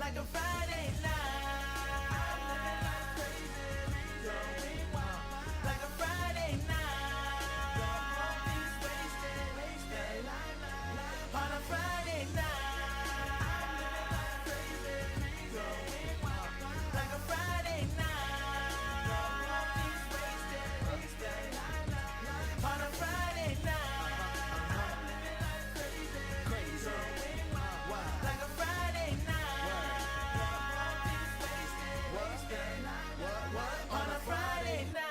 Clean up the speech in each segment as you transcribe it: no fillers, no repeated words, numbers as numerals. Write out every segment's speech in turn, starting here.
like a Friday night. I'm living like crazy, going wild like a Friday night. All these wasted on a Friday night. I'm living like crazy, going wild like a Friday night. All these wasted on a Friday night. I'm living like crazy, going wild like a Friday night. All these wasted on a Friday night.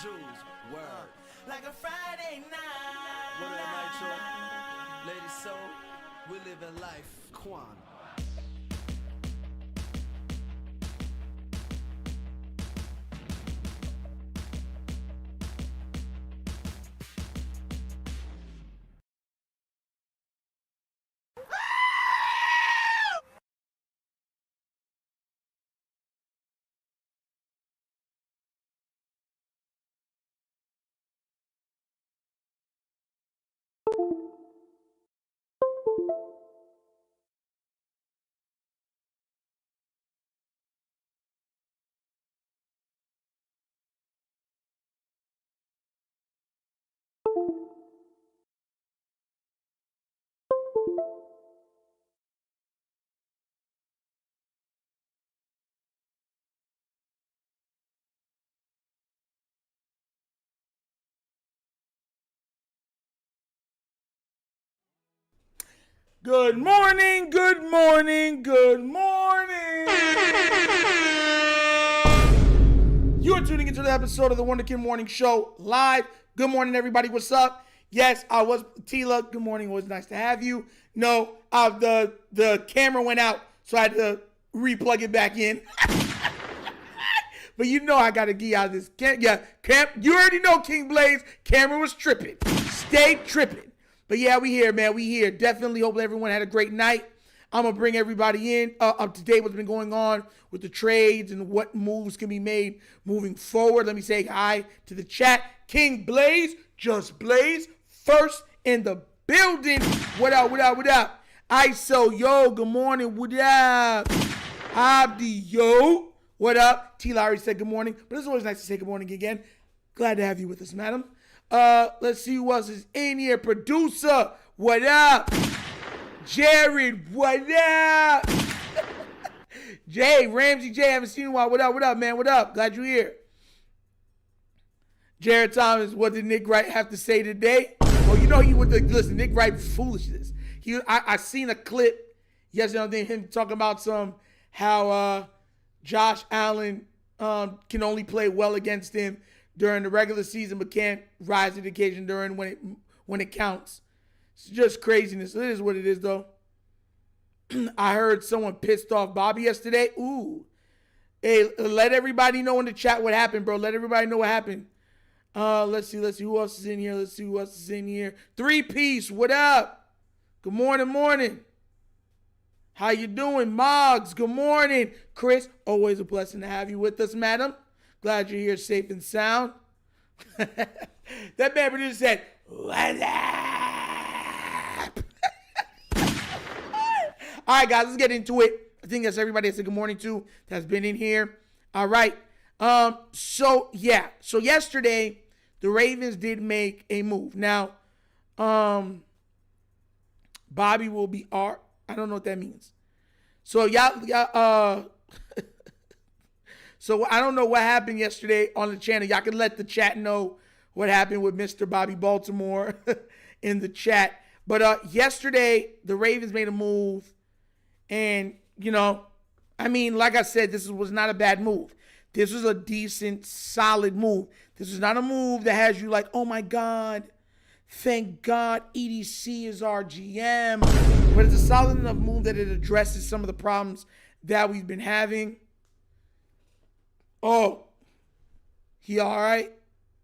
Jules, word. Like a Friday night. What up, Nitro? Lady Soul, we live in life. Quan. Good morning, good morning, good morning. You are tuning into the episode of the Wonder Kid Morning Show live. Good morning, everybody. What's up? Yes, I was Tila. Good morning. It was nice to have you. No, the camera went out, so I had to replug it back in. But you know I got to get out of this. You already know King Blaze. Camera was tripping. Stay tripping. But yeah, we here, man. We here. Definitely hope everyone had a great night. I'm going to bring everybody in up to date what's been going on with the trades and what moves can be made moving forward. Let me say hi to the chat. King Blaze, Just Blaze, first in the building. What up, what up, what up? ISO, yo, good morning. What up? Abdi, yo. What up? T. Larry said good morning, but it's always nice to say good morning again. Glad to have you with us, madam. Let's see who else is in here. Producer, what up? Jared, what up? Jay, Ramsey J, haven't seen you in a while. What up, man? What up? Glad you're here. Jared Thomas, what did Nick Wright have to say today? Oh, you know listen, Nick Wright foolishness. I seen a clip yesterday, him talking about how Josh Allen can only play well against him during the regular season, but can't rise to the occasion during when it counts. It's just craziness. It is what it is, though. I heard someone pissed off Bobby yesterday. Ooh. Hey, let everybody know in the chat what happened, bro. Let everybody know what happened. Let's see who else is in here. 3-piece, what up? Good morning. How you doing? Moggs, good morning. Chris, always a blessing to have you with us, madam. Glad you're here safe and sound. That man producer said, what up? All right, guys, let's get into it. I think that's everybody that said good morning to that's been in here. All right. So yesterday, the Ravens did make a move. Now, Bobby will be I don't know what that means. So so I don't know what happened yesterday on the channel. Y'all can let the chat know what happened with Mr. Bobby Baltimore in the chat. But yesterday, the Ravens made a move. And, like I said, this was not a bad move. This was a decent, solid move. This is not a move that has you like, oh, my God, thank God EDC is our GM. But it's a solid enough move that it addresses some of the problems that we've been having. Oh, he all right?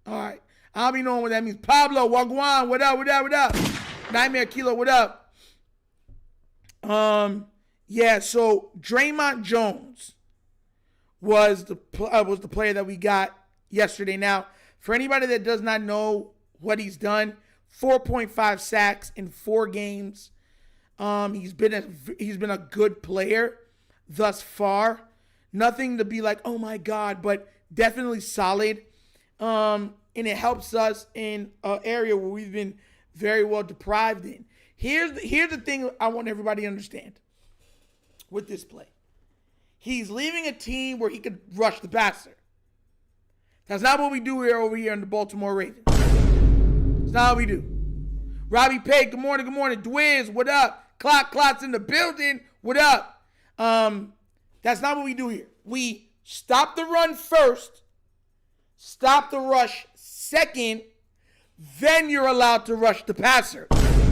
All right. I don't be knowing what that means. Pablo, Wagwan, what up? Nightmare Kilo, what up? Yeah, so Draymond Jones was the player that we got yesterday. Now, for anybody that does not know what he's done, 4.5 sacks in 4 games. He's been a good player thus far. Nothing to be like, oh my God, but definitely solid. And it helps us in an area where we've been very well deprived in. Here's the thing I want everybody to understand with this play. He's leaving a team where he could rush the passer. That's not what we do over here in the Baltimore Ravens. It's not what we do. Robbie Pate, good morning. Dwiz, what up? Clock's in the building, what up? That's not what we do here. We stop the run first, stop the rush second, then you're allowed to rush the passer.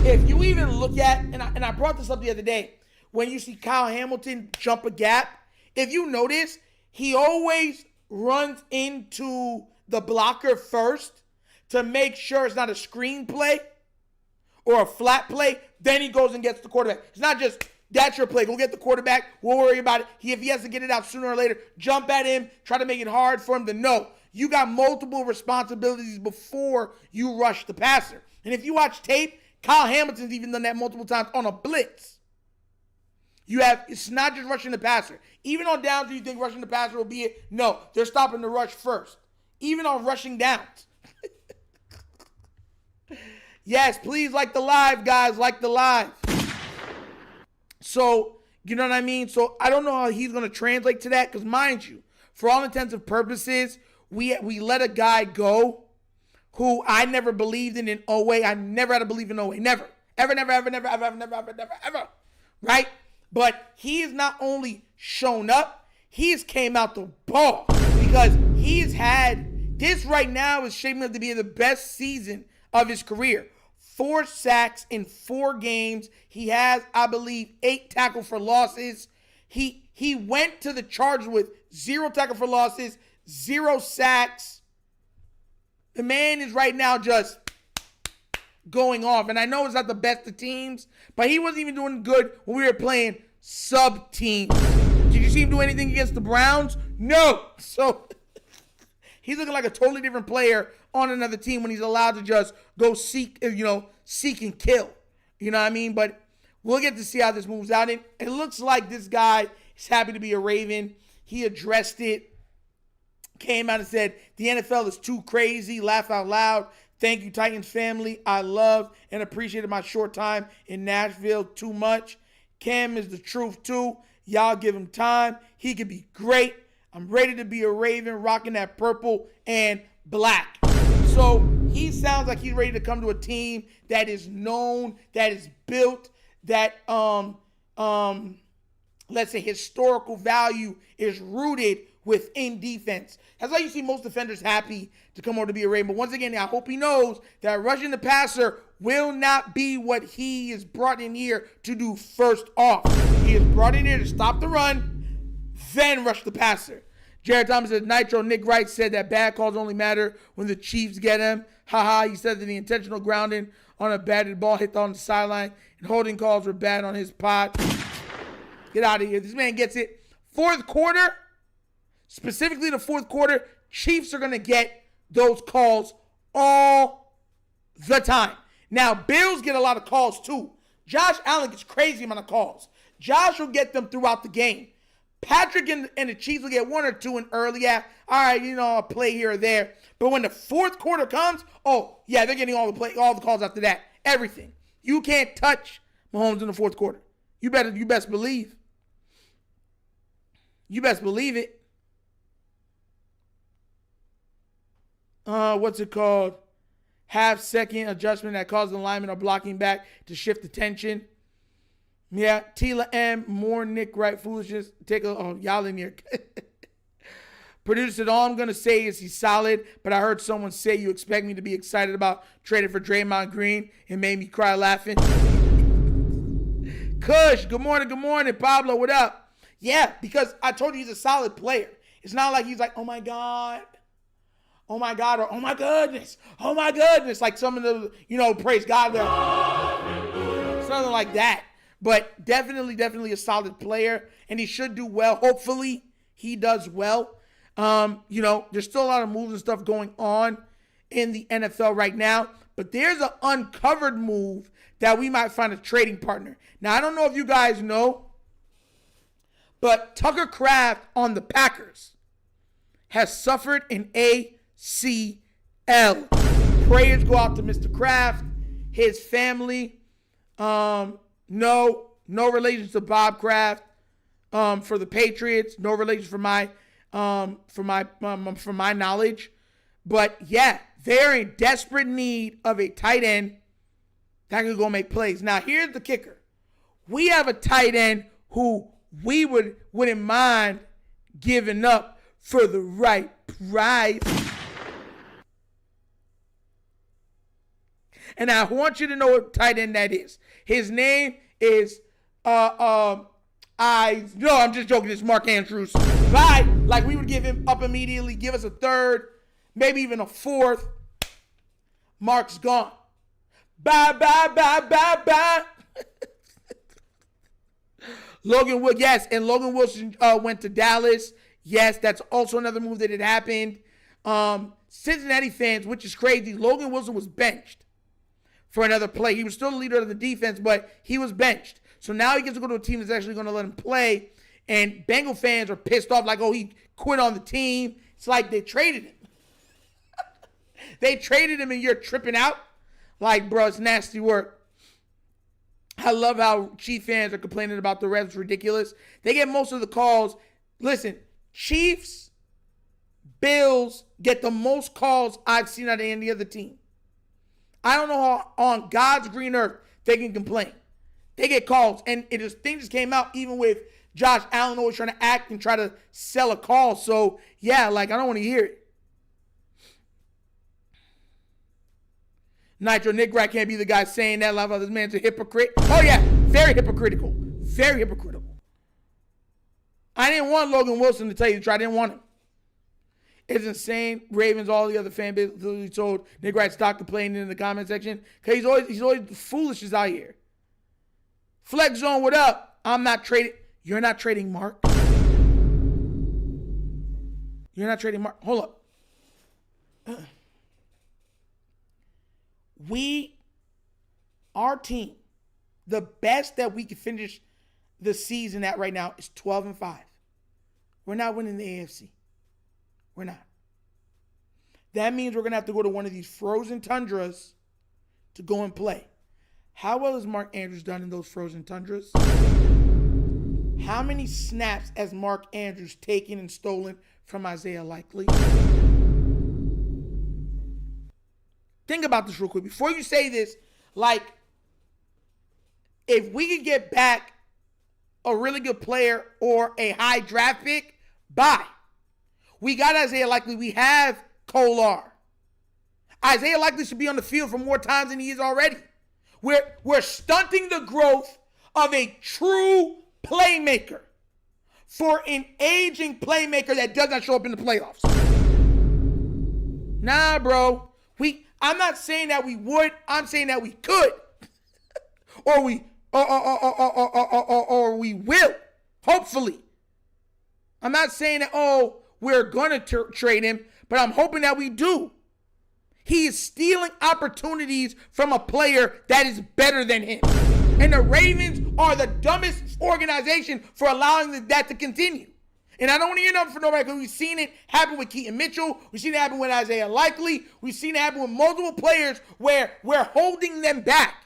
If you even look at, and I brought this up the other day, when you see Kyle Hamilton jump a gap, if you notice, he always runs into the blocker first to make sure it's not a screen play or a flat play. Then he goes and gets the quarterback. It's not just, that's your play. Go get the quarterback. We'll worry about it. If he has to get it out sooner or later, jump at him, try to make it hard for him to know. You got multiple responsibilities before you rush the passer. And if you watch tape, Kyle Hamilton's even done that multiple times on a blitz. It's not just rushing the passer. Even on downs, you think rushing the passer will be it? No, they're stopping the rush first. Even on rushing downs. Yes, please like the live, guys. Like the live. So, you know what I mean? So, I don't know how he's going to translate to that. Because, mind you, for all intents and purposes, we let a guy go who I never believed in Oweh. I never had to believe in Oweh. Never. Ever. Right? But he has not only shown up, he's came out the ball. Because he's had, this right now is shaping up to be the best season of his career. 4 sacks in 4 games. He has, I believe, 8 tackle for losses. He went to the Chargers with 0 tackle for losses, 0 sacks. The man is right now just going off. And I know it's not the best of teams, but he wasn't even doing good when we were playing sub teams. Did you see him do anything against the Browns? No. So he's looking like a totally different player on another team when he's allowed to just go seek and kill. You know what I mean? But we'll get to see how this moves out. And it looks like this guy is happy to be a Raven. He addressed it, came out and said, the NFL is too crazy, laugh out loud. Thank you, Titans family. I love and appreciated my short time in Nashville too much. Cam is the truth too. Y'all give him time. He could be great. I'm ready to be a Raven, rocking that purple and black. So he sounds like he's ready to come to a team that is known, that is built, that let's say historical value is rooted within defense. That's why you see most defenders happy to come over to be a Raven. But once again, I hope he knows that rushing the passer will not be what he is brought in here to do first off. He is brought in here to stop the run, then rush the passer. Jared Thomas says, Nitro, Nick Wright said that bad calls only matter when the Chiefs get him. Haha, he said that the intentional grounding on a batted ball hit on the sideline and holding calls were bad on his pod. Get out of here. This man gets it. Fourth quarter, specifically the fourth quarter, Chiefs are going to get those calls all the time. Now, Bills get a lot of calls too. Josh Allen gets crazy amount of calls. Josh will get them throughout the game. Patrick and the Chiefs will get 1 or 2 in early. Yeah, all right, a play here or there. But when the fourth quarter comes, oh, yeah, they're getting all the calls after that. Everything. You can't touch Mahomes in the fourth quarter. You best believe. You best believe it. What's it called? Half-second adjustment that causes the lineman or blocking back to shift the tension. Yeah, Tila M, more Nick Wright foolishness. Y'all in here. Producer said, all I'm going to say is he's solid, but I heard someone say you expect me to be excited about trading for Draymond Green. It made me cry laughing. Kush, good morning. Pablo, what up? Yeah, because I told you he's a solid player. It's not like he's like, oh my God, or oh my goodness, like some of the, praise God. Something like that. But definitely a solid player, and he should do well. Hopefully, he does well. There's still a lot of moves and stuff going on in the NFL right now, but there's an uncovered move that we might find a trading partner. Now, I don't know if you guys know, but Tucker Kraft on the Packers has suffered an ACL. Prayers go out to Mr. Kraft, his family. No relation to Bob Kraft for the Patriots. No relation for my knowledge. But yeah, they're in desperate need of a tight end that can go make plays. Now, here's the kicker. We have a tight end who we wouldn't mind giving up for the right price. And I want you to know what tight end that is. His name is I'm just joking. It's Mark Andrews. Bye. Like, we would give him up immediately, give us a third, maybe even a fourth. Mark's gone. Bye. Logan Wilson went to Dallas. Yes, that's also another move that had happened. Cincinnati fans, which is crazy, Logan Wilson was benched for another play. He was still the leader of the defense, but he was benched. So now he gets to go to a team that's actually going to let him play. And Bengal fans are pissed off, like, oh, he quit on the team. It's like they traded him. They traded him and you're tripping out? Like, bro, it's nasty work. I love how Chief fans are complaining about the refs. It's ridiculous. They get most of the calls. Listen, Chiefs, Bills get the most calls I've seen out of any other team. I don't know how on God's green earth they can complain. They get calls, and things just came out even with Josh Allen always trying to act and try to sell a call. So, yeah, like, I don't want to hear it. Nitro, Nick Wright can't be the guy saying that. Like, oh, this man's a hypocrite. Oh, yeah, very hypocritical. Very hypocritical. I didn't want Logan Wilson, to tell you the truth. I didn't want him. It's insane. Ravens, all the other fan base literally told Nick Wright stop complaining in the comment section because he's always foolish as out here. Flex Zone, what up? I'm not trading. You're not trading Mark. You're not trading Mark. Hold up. Our team, the best that we can finish the season at right now is 12-5. We're not winning the AFC. We're not. That means we're going to have to go to one of these frozen tundras to go and play. How well has Mark Andrews done in those frozen tundras? How many snaps has Mark Andrews taken and stolen from Isaiah Likely? Think about this real quick. Before you say this, like, if we could get back a really good player or a high draft pick, bye. We got Isaiah Likely. We have Kolar. Isaiah Likely should be on the field for more times than he is already. We're stunting the growth of a true playmaker for an aging playmaker that does not show up in the playoffs. Nah, bro. I'm not saying that we would. I'm saying that we could, or we will. Hopefully, I'm not saying that we're gonna trade him, but I'm hoping that we do. He is stealing opportunities from a player that is better than him, and the Ravens are the dumbest organization for allowing that to continue. And I don't want to hear nothing from nobody because we've seen it happen with Keaton Mitchell. We've seen it happen with Isaiah Likely. We've seen it happen with multiple players where we're holding them back.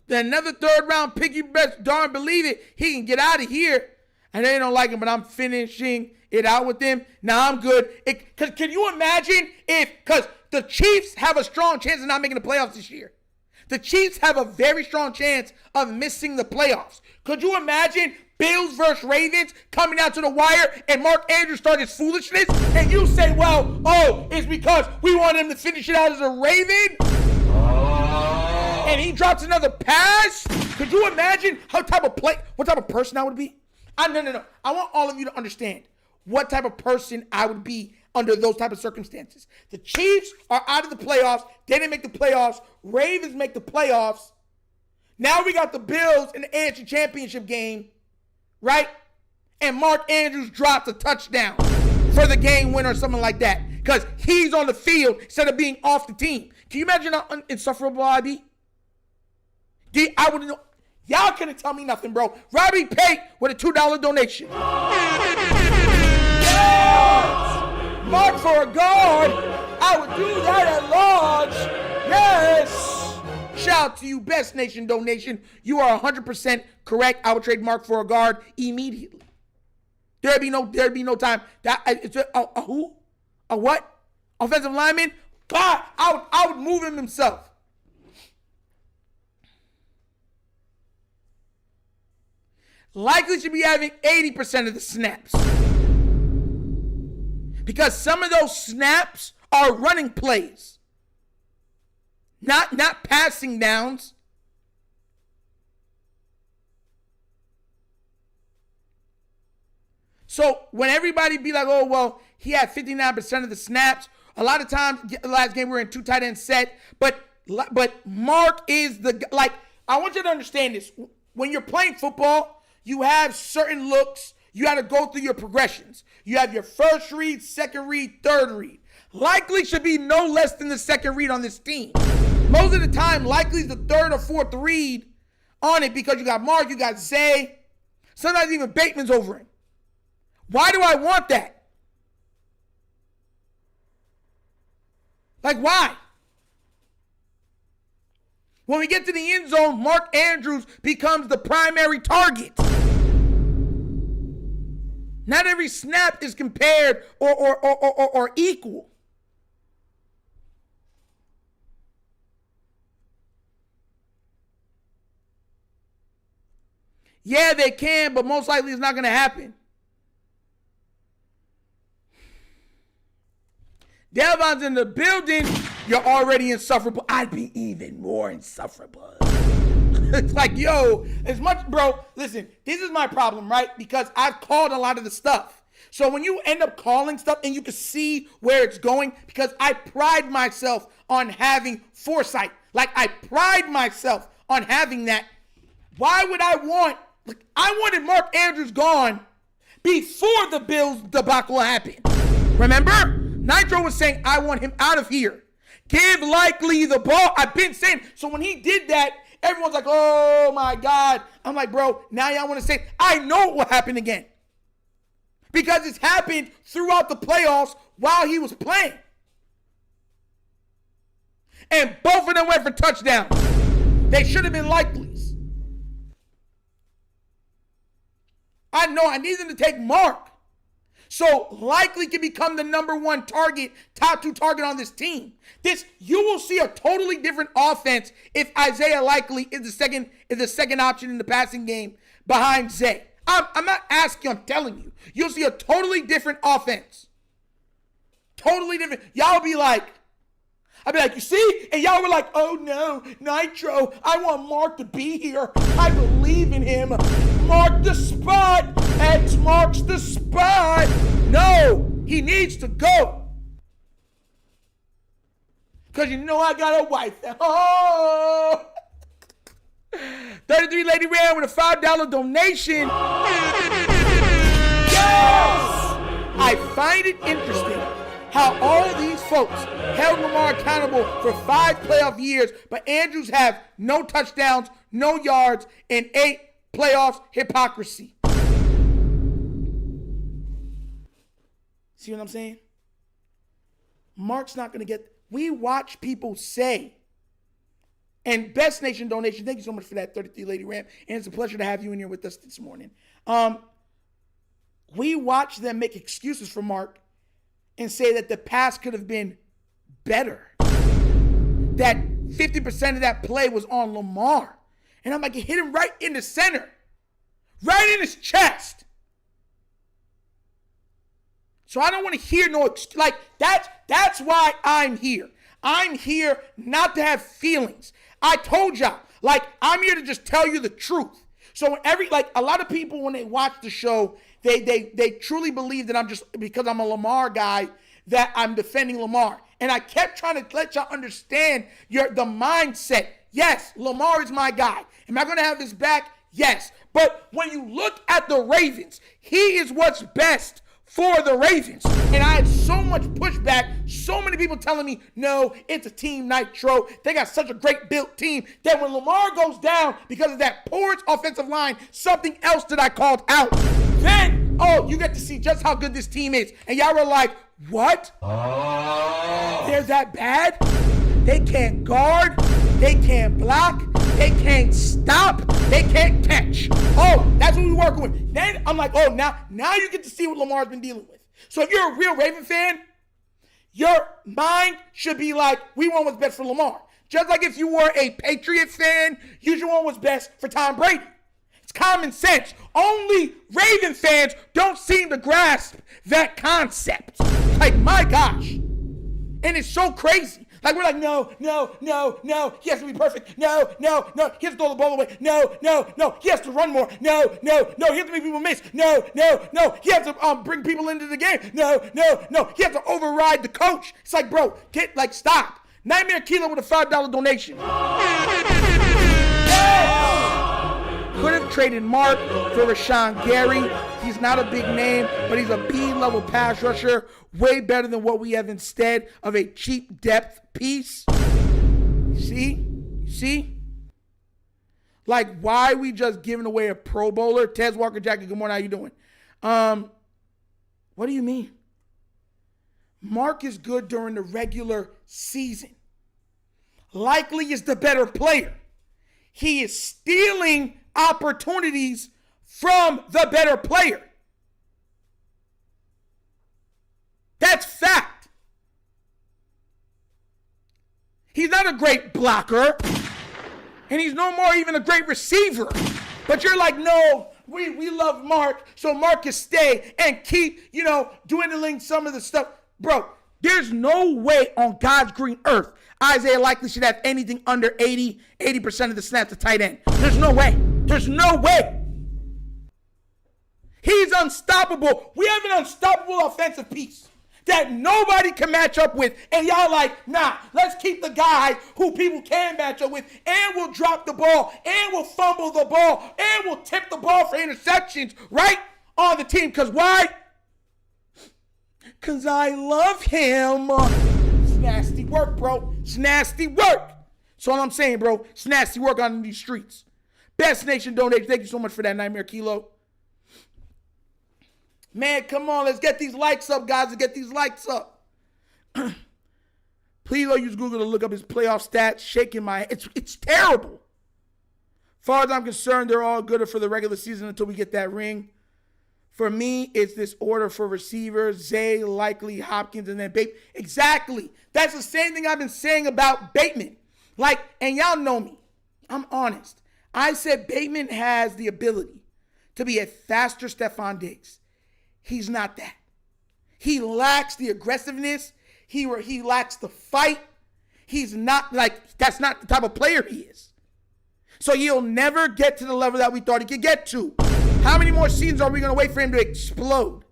Then another third round pick, you best darn believe it, he can get out of here. And they don't like him, but I'm finishing it out with them. Now I'm good. Can you imagine because the Chiefs have a strong chance of not making the playoffs this year. The Chiefs have a very strong chance of missing the playoffs. Could you imagine Bills versus Ravens coming down to the wire and Mark Andrews started his foolishness? And you say, it's because we want him to finish it out as a Raven? And he drops another pass? Could you imagine what type of person I would be? No. I want all of you to understand what type of person I would be under those type of circumstances. The Chiefs are out of the playoffs. They didn't make the playoffs. Ravens make the playoffs. Now we got the Bills in the AFC Championship game, right? and Mark Andrews drops a touchdown for the game winner or something like that because he's on the field instead of being off the team. Can you imagine how insufferable I'd be? I wouldn't know. Y'all couldn't tell me nothing, bro. Robbie Pate with a $2 donation. Yes! Mark for a guard. I would do that at large. Yes! Shout out to you, Best Nation donation. You are 100% correct. I would trade Mark for a guard immediately. There'd be no time. It's a who? A what? Offensive lineman? God, I would move him himself. Likely should be having 80% of the snaps. Because some of those snaps are running plays. Not passing downs. So when everybody be like, oh, well, he had 59% of the snaps. A lot of times, the last game we were in 2 tight end set. But Mark is I want you to understand this. When you're playing football, you have certain looks. You got to go through your progressions. You have your first read, second read, third read. Likely should be no less than the second read on this team. Most of the time, likely is the third or fourth read on it because you got Mark, you got Zay. Sometimes even Bateman's over him. Why do I want that? Like, why? When we get to the end zone, Mark Andrews becomes the primary target. Not every snap is compared or equal. Yeah, they can, but most likely it's not going to happen. Devon's in the building. You're already insufferable. I'd be even more insufferable. It's like, yo, as much, bro, listen, this is my problem, right? Because I've called a lot of the stuff. So when you end up calling stuff and you can see where it's going, because I pride myself on having foresight. Like, I pride myself on having that. Why would I I wanted Mark Andrews gone before the Bills debacle happened. Remember? Nitro was saying, I want him out of here. Give Likely the ball. I've been saying. So when he did that, everyone's like, oh my God. I'm like, bro, now y'all want to say, I know it will happen again. Because it's happened throughout the playoffs while he was playing. And both of them went for touchdowns. They should have been Likely's. I know I need them to take Mark. So Likely can become the number one target, top 2 target on this team. You will see a totally different offense if Isaiah Likely is the second option in the passing game behind Zay. I'm not asking, I'm telling you. You'll see a totally different offense. Totally different. Y'all be like, I'd be like, you see? And y'all were like, oh no, Nitro, I want Mark to be here. I believe in him. Mark the spot. X marks the spot. No, he needs to go. Because you know I got a wife. Oh. 33 Lady Ram with a $5 donation. Yes! I find it interesting how all of these folks held Lamar accountable for 5 playoff years, but Andrews have no touchdowns, no yards, and 8 playoffs hypocrisy. See what I'm saying? Mark's not going to get... We watch people say... And Best Nation donation, thank you so much for that, 33 Lady Ram. And it's a pleasure to have you in here with us this morning. We watch them make excuses for Mark and say that the pass could have been better. That 50% of that play was on Lamar. And I'm like, it hit him right in the center. Right in his chest. So I don't want to hear no excuse. Like, that's why I'm here. I'm here not to have feelings. I told y'all, like, I'm here to just tell you the truth. So a lot of people, when they watch the show, they truly believe that I'm just, because I'm a Lamar guy, that I'm defending Lamar. And I kept trying to let y'all understand the mindset. Yes, Lamar is my guy. Am I going to have his back? Yes. But when you look at the Ravens, he is what's best for the Ravens. And I had so much pushback, so many people telling me, no, it's a team nitro. They got such a great built team that when Lamar goes down because of that poor offensive line, something else that I called out, then, oh, you get to see just how good this team is. And y'all were like, what? They're that bad? They can't guard. They can't block. They can't stop. They can't catch. Oh, that's what we're working with. Then I'm like, oh, now you get to see what Lamar's been dealing with. So if you're a real Raven fan, your mind should be like, we want what's best for Lamar. Just like if you were a Patriot fan, you should want what's best for Tom Brady. It's common sense. Only Raven fans don't seem to grasp that concept. Like, my gosh. And it's so crazy. Like, we're like, no. He has to be perfect. No. He has to throw the ball away. No. He has to run more. No. He has to make people miss. No. He has to bring people into the game. No. He has to override the coach. It's like, bro, stop. Nightmare Kilo with a $5 donation. Could have traded Mark for Rashawn Gary. He's not a big name, but he's a B-level pass rusher. Way better than what we have instead of a cheap depth piece. You see? Like, why we just giving away a Pro Bowler? Tez Walker Jackie, good morning. How you doing? What do you mean? Mark is good during the regular season. Likely is the better player. He is stealing opportunities from the better player. That's fact. He's not a great blocker, and he's no more even a great receiver. But you're like, no, we love Mark, so Mark can stay and keep, dwindling some of the stuff. Bro, there's no way on God's green earth Isaiah Likely should have anything under 80% of the snaps to tight end. There's no way. He's unstoppable. We have an unstoppable offensive piece that nobody can match up with. And y'all like, nah, let's keep the guy who people can match up with, and we'll drop the ball, and we'll fumble the ball, and we'll tip the ball for interceptions right on the team. Because why? Because I love him. It's nasty work, bro. It's nasty work. That's all I'm saying, bro. It's nasty work on these streets. Best Nation donation. Thank you so much for that, Nightmare Kilo. Man, come on. Let's get these likes up, guys. Let's get these likes up. Please don't use Google to look up his playoff stats. Shaking my head. It's terrible. As far as I'm concerned, they're all good for the regular season until we get that ring. For me, it's this order for receivers, Zay, Likely, Hopkins, and then Bateman. Exactly. That's the same thing I've been saying about Bateman. And y'all know me. I'm honest. I said Bateman has the ability to be a faster Stephon Diggs. He's not that. He lacks the aggressiveness. He lacks the fight. He's not that's not the type of player he is. So he'll never get to the level that we thought he could get to. How many more seasons are we going to wait for him to explode?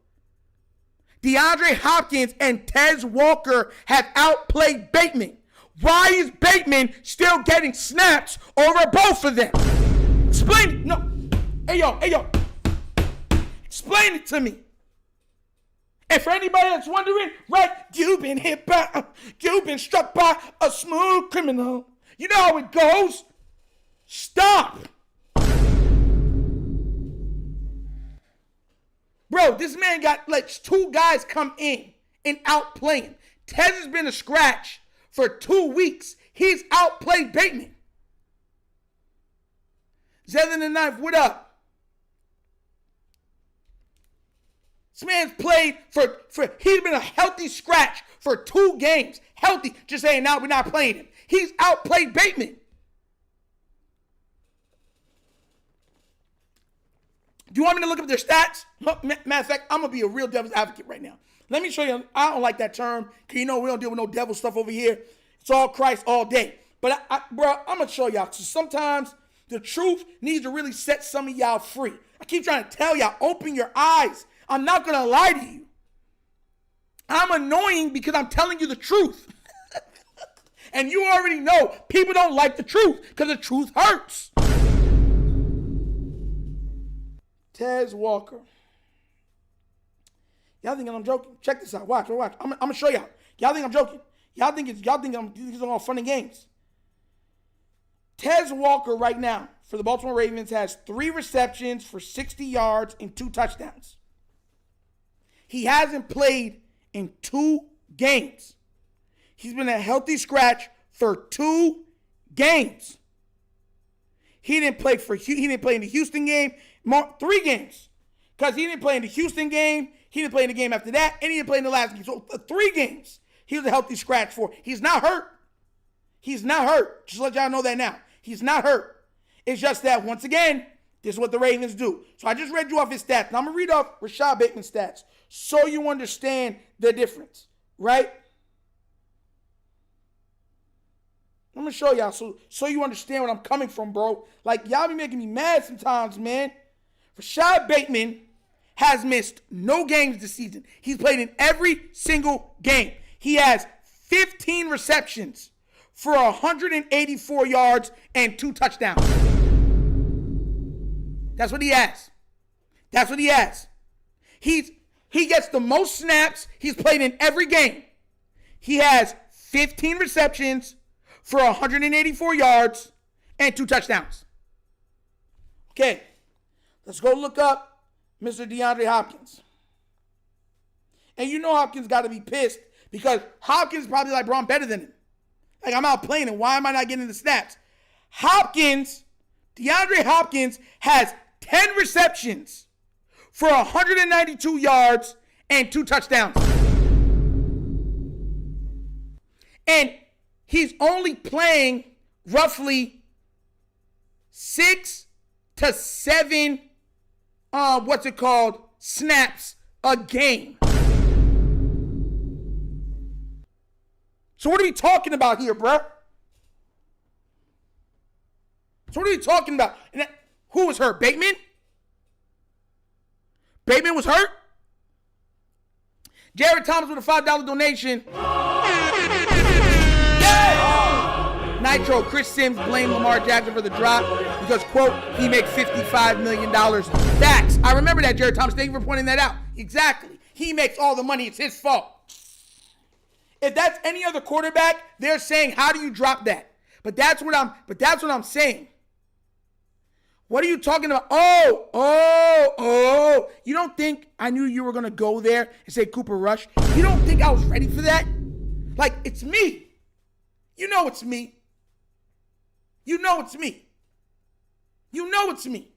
DeAndre Hopkins and Tez Walker have outplayed Bateman. Why is Bateman still getting snaps over both of them? Explain it. No. Hey, yo. Explain it to me. And for anybody that's wondering, right, you've been struck by a smooth criminal. You know how it goes. Stop. Bro, this man got two guys come in and outplay him. Tez has been a scratch for 2 weeks. He's outplayed Bateman. Zed in the Knife, what up? This man's played he's been a healthy scratch for 2 games. Healthy, just saying now we're not playing him. He's outplayed Bateman. Do you want me to look up their stats? Matter of fact, I'm going to be a real devil's advocate right now. Let me show you. I don't like that term because we don't deal with no devil stuff over here. It's all Christ all day. But, bro, I'm going to show y'all. So sometimes the truth needs to really set some of y'all free. I keep trying to tell y'all, open your eyes. I'm not going to lie to you. I'm annoying because I'm telling you the truth. And you already know people don't like the truth because the truth hurts. Tez Walker. Y'all thinking I'm joking? Check this out. Watch. I'm gonna show y'all. Y'all think I'm joking? Y'all think these are all fun and games. Tez Walker right now for the Baltimore Ravens has 3 receptions for 60 yards and 2 touchdowns. He hasn't played in 2 games. He's been a healthy scratch for 2 games. He didn't play in the Houston game, 3 games. Because he didn't play in the Houston game, he didn't play in the game after that, and he didn't play in the last game. So 3 games he was a healthy scratch for. He's not hurt. He's not hurt. Just let y'all know that now. He's not hurt. It's just that, once again, this is what the Ravens do. So I just read you off his stats. Now I'm going to read off Rashad Bateman's stats so you understand the difference, right? I'm going to show y'all so you understand where I'm coming from, bro. Like, y'all be making me mad sometimes, man. Rashad Bateman has missed no games this season. He's played in every single game. He has 15 receptions for 184 yards and 2 touchdowns. That's what he has. That's what he has. He gets the most snaps he's played in every game. He has 15 receptions for 184 yards and 2 touchdowns. Okay, let's go look up Mr. DeAndre Hopkins. And you know Hopkins got to be pissed because Hopkins is probably like, bro, I'm better than him. Like, I'm out playing him. Why am I not getting the snaps? DeAndre Hopkins has 10 receptions for 192 yards and 2 touchdowns. And he's only playing roughly 6 to 7, snaps a game. So what are we talking about here, bro? So what are we talking about? And who was hurt? Bateman? Bateman was hurt? Jared Thomas with a $5 donation. Yeah! Nitro, Chris Sims blamed Lamar Jackson for the drop because, quote, he makes $55 million. Facts. I remember that, Jared Thomas. Thank you for pointing that out. Exactly. He makes all the money. It's his fault. If that's any other quarterback, they're saying, how do you drop that? But that's what I'm saying. What are you talking about? Oh. You don't think I knew you were going to go there and say Cooper Rush? You don't think I was ready for that? Like, it's me. You know it's me. You know it's me. You know it's me.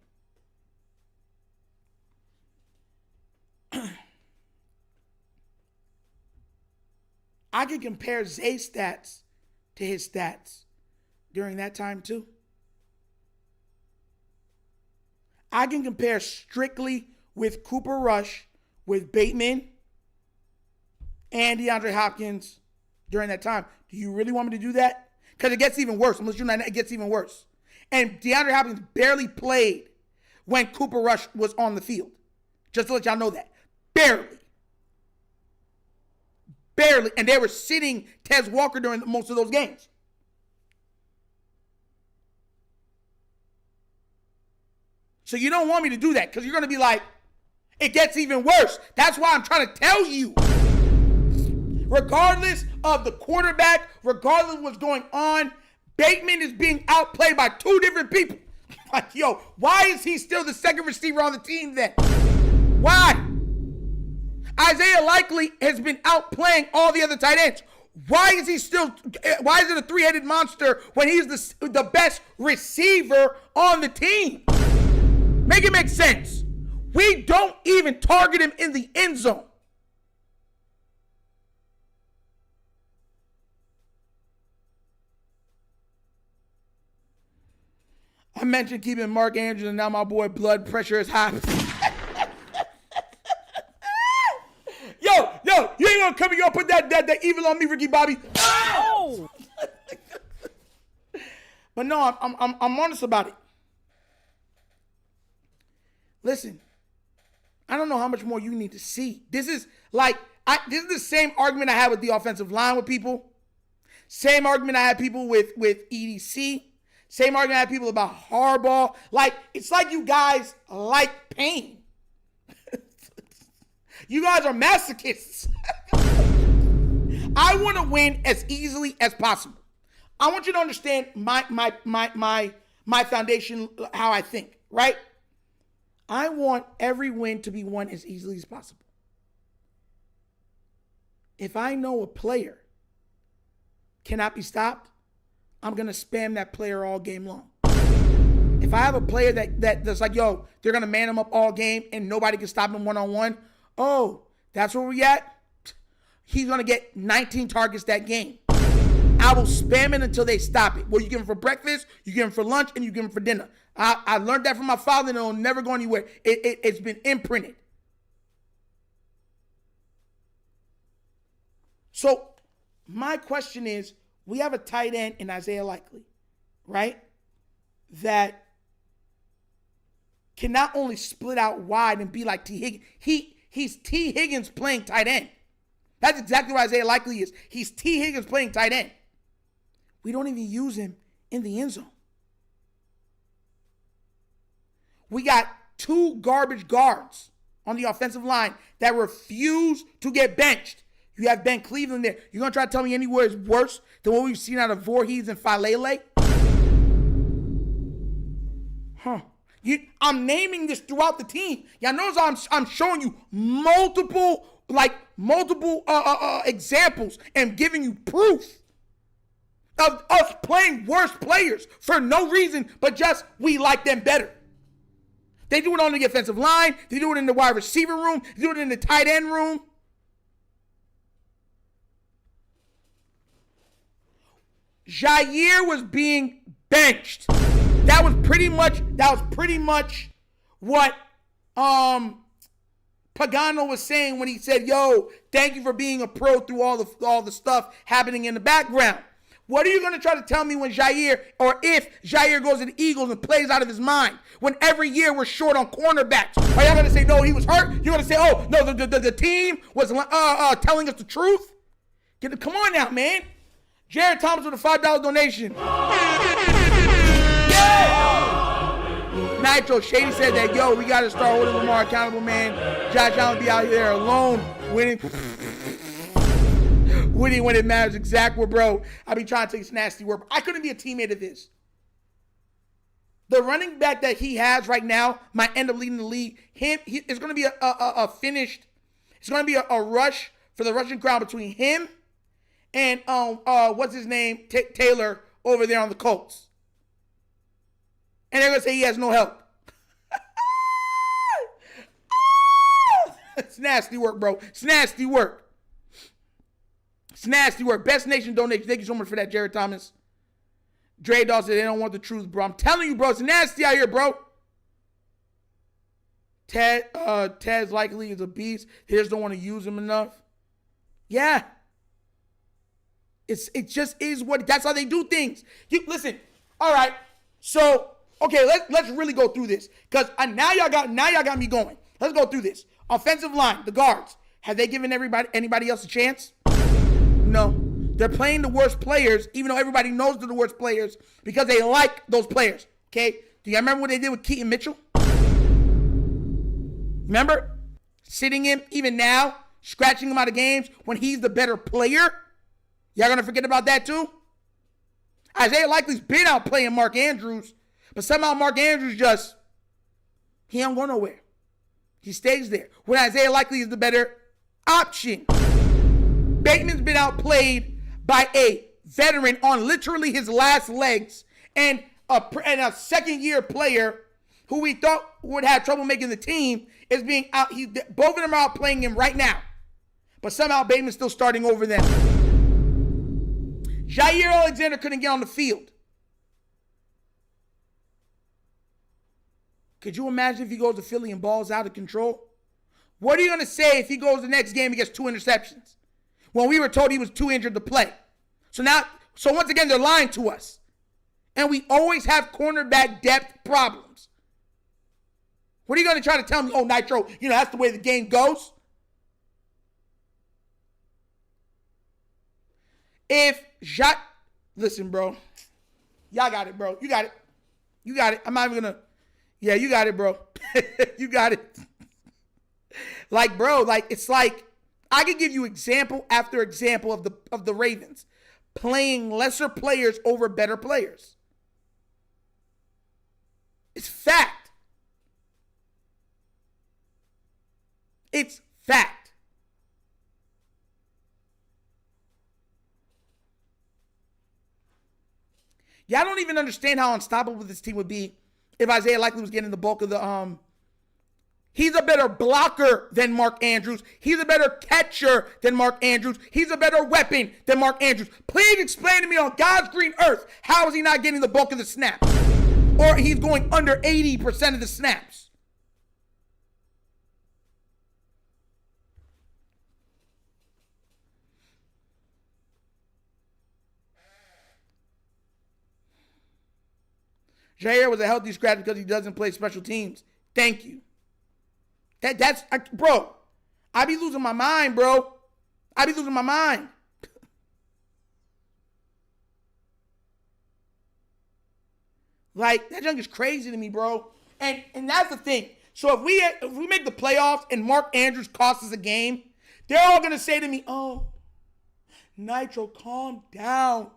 I can compare Zay's stats to his stats during that time too. I can compare strictly with Cooper Rush, with Bateman, and DeAndre Hopkins during that time. Do you really want me to do that? Because it gets even worse. Unless you're not, it gets even worse. And DeAndre Hopkins barely played when Cooper Rush was on the field. Just to let y'all know that. Barely. And they were sitting Tez Walker during most of those games. So you don't want me to do that because you're going to be like, it gets even worse. That's why I'm trying to tell you. Regardless of the quarterback, regardless of what's going on, Bateman is being outplayed by 2 different people. Like, yo, why is he still the second receiver on the team then? Why? Isaiah Likely has been outplaying all the other tight ends. Why is it a 3-headed monster when he's the best receiver on the team? Make it make sense. We don't even target him in the end zone. I mentioned keeping Mark Andrews, and now my boy blood pressure is high. Yo, you ain't gonna come here and put that evil on me, Ricky Bobby. Oh! But no, I'm honest about it. Listen, I don't know how much more you need to see. This is the same argument I had with the offensive line with people. Same argument I had people with EDC. Same argument I have people about Harbaugh. Like, it's like you guys like pain. You guys are masochists. I want to win as easily as possible. I want you to understand my foundation, how I think, right? I want every win to be won as easily as possible. If I know a player cannot be stopped, I'm going to spam that player all game long. If I have a player that's like, yo, they're going to man him up all game and nobody can stop him one-on-one, oh, that's where we at? He's going to get 19 targets that game. I will spam it until they stop it. Well, you give him for breakfast, you give him for lunch, and you give him for dinner. I learned that from my father, and it'll never go anywhere. It's been imprinted. So my question is, we have a tight end in Isaiah Likely, right? That can not only split out wide and be like T. Higgins. He's T. Higgins playing tight end. That's exactly what Isaiah Likely is. He's T. Higgins playing tight end. We don't even use him in the end zone. We got 2 garbage guards on the offensive line that refuse to get benched. You have Ben Cleveland there. You're going to try to tell me anywhere is worse than what we've seen out of Voorhees and Falele? Huh. I'm naming this throughout the team. Y'all notice I'm showing you multiple examples and giving you proof of us playing worse players for no reason but just we like them better. They do it on the offensive line. They do it in the wide receiver room. They do it in the tight end room. Jair was being benched. That was pretty much what Pagano was saying when he said, yo, thank you for being a pro through all the stuff happening in the background. What are you going to try to tell me when Jair, or if Jair goes to the Eagles and plays out of his mind, when every year we're short on cornerbacks? Are y'all going to say, no, he was hurt? You're going to say, oh, no, the team was telling us the truth? Come on now, man. Jared Thomas with a $5 donation. Yeah! Nitro Shady said that, yo, we got to start holding Lamar accountable, man. Josh Allen be out here alone winning when it matters. Exactly, bro. I be trying to take this nasty work. I couldn't be a teammate of this. The running back that he has right now might end up leading the league. It's going to be a finished. It's going to be a rush for the rushing crowd between him and what's his name, Taylor over there on the Colts. And they're going to say he has no help. It's nasty work, bro. It's nasty work. It's nasty work. Best Nation donation. Thank you so much for that, Jared Thomas. Dre Dawg said they don't want the truth, bro. I'm telling you, bro. It's nasty out here, bro. Ted's Likely is a beast. They just don't want to use him enough. Yeah. It just is what, that's how they do things. Listen, all right. So, okay, let's really go through this. Because now y'all got me going. Let's go through this. Offensive line, the guards. Have they given anybody else a chance? No. They're playing the worst players, even though everybody knows they're the worst players, because they like those players. Okay? Do you remember what they did with Keaton Mitchell? Remember? Sitting him, even now, scratching him out of games when he's the better player? Y'all gonna forget about that too? Isaiah Likely's been out playing Mark Andrews, but somehow Mark Andrews he don't go nowhere. He stays there. When Isaiah Likely is the better option. Bateman's been outplayed by a veteran on literally his last legs, and a second-year player who we thought would have trouble making the team is being out. Both of them are outplaying him right now, but somehow Bateman's still starting over them. Jair Alexander couldn't get on the field. Could you imagine if he goes to Philly and balls out of control? What are you going to say if he goes the next game and gets 2 interceptions? When we were told he was too injured to play. So once again, they're lying to us. And we always have cornerback depth problems. What are you going to try to tell me? Oh, Nitro, that's the way the game goes? Listen, bro. Y'all got it, bro. You got it. You got it. I'm not even gonna. Yeah, you got it, bro. You got it. Like, bro, like it's like I could give you example after example of the Ravens playing lesser players over better players. It's fact. It's fact. Yeah, I don't even understand how unstoppable this team would be if Isaiah Likely was getting the bulk of the He's a better blocker than Mark Andrews. He's a better catcher than Mark Andrews. He's a better weapon than Mark Andrews. Please explain to me on God's green earth, how is he not getting the bulk of the snaps? Or he's going under 80% of the snaps. Jair was a healthy scratch because he doesn't play special teams. Thank you. Bro, I be losing my mind, bro. I be losing my mind. Like, that junk is crazy to me, bro. And that's the thing. So if we make the playoffs and Mark Andrews costs us a game, they're all going to say to me, oh, Nitro, calm down.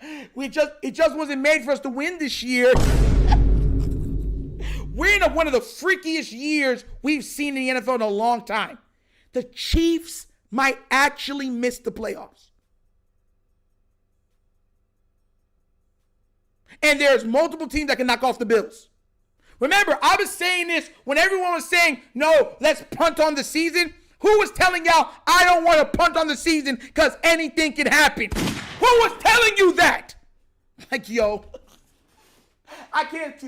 It just wasn't made for us to win this year. We're in one of the freakiest years we've seen in the NFL in a long time. The Chiefs might actually miss the playoffs. And there's multiple teams that can knock off the Bills. Remember, I was saying this when everyone was saying, no, let's punt on the season. Who was telling y'all, I don't want to punt on the season because anything can happen? Who was telling you that? Like, yo, I can't